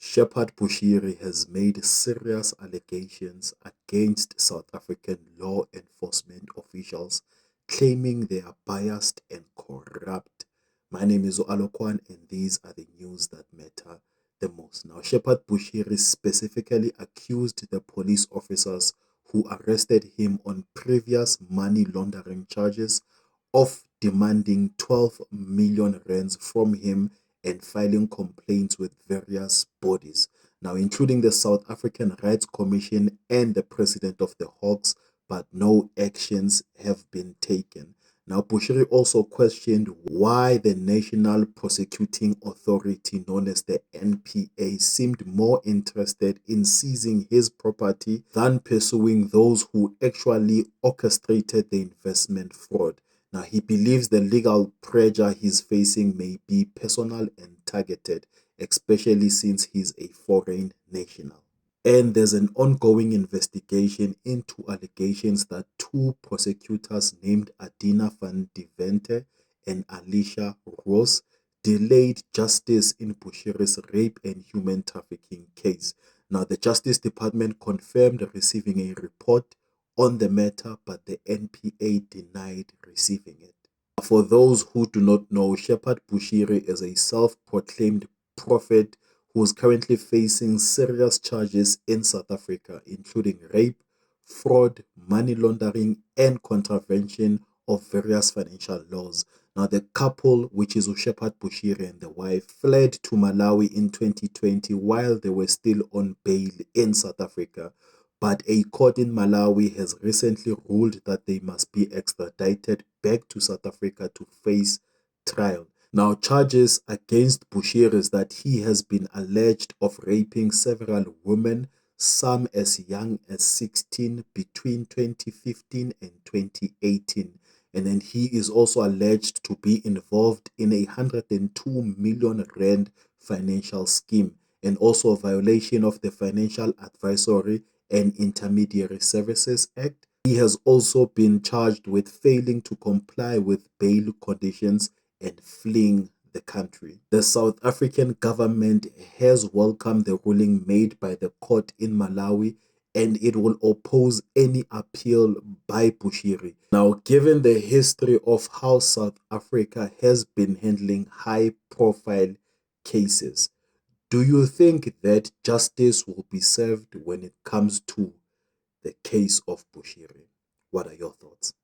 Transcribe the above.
Shepard Bushiri has made serious allegations against South African law enforcement officials, claiming they are biased and corrupt. My name is Alokwan, and these are the news that matter the most. Now, Shepard Bushiri specifically accused the police officers who arrested him on previous money laundering charges of demanding 12 million rands from him and filing complaints with various bodies, now including the South African Rights Commission and the president of the Hawks, but no actions have been taken. Now, Bushiri also questioned why the National Prosecuting Authority, known as the NPA, seemed more interested in seizing his property than pursuing those who actually orchestrated the investment fraud. Now, he believes the legal pressure he's facing may be personal and targeted, especially since he's a foreign national. And there's an ongoing investigation into allegations that two prosecutors named Adina van Deventer and Alicia Ross delayed justice in Bushiri's rape and human trafficking case. Now, the Justice Department confirmed receiving a report on the matter, but the NPA denied receiving it. For those who do not know, Shepard Bushiri is a self-proclaimed prophet who is currently facing serious charges in South Africa, including rape, fraud, money laundering, and contravention of various financial laws. Now, the couple, which is Shepard Bushiri and the wife, fled to Malawi in 2020 while they were still on bail in South Africa. But a court in Malawi has recently ruled that they must be extradited back to South Africa to face trial. Now, charges against Bushiri is that he has been alleged of raping several women, some as young as 16, between 2015 and 2018. And then he is also alleged to be involved in a 102 million rand financial scheme and also a violation of the Financial Advisory and Intermediary Services Act. He has also been charged with failing to comply with bail conditions and fleeing the country. The South African government has welcomed the ruling made by the court in Malawi, and it will oppose any appeal by Bushiri. Now, given the history of how South Africa has been handling high-profile cases, do you think that justice will be served when it comes to the case of Bushiri? What are your thoughts?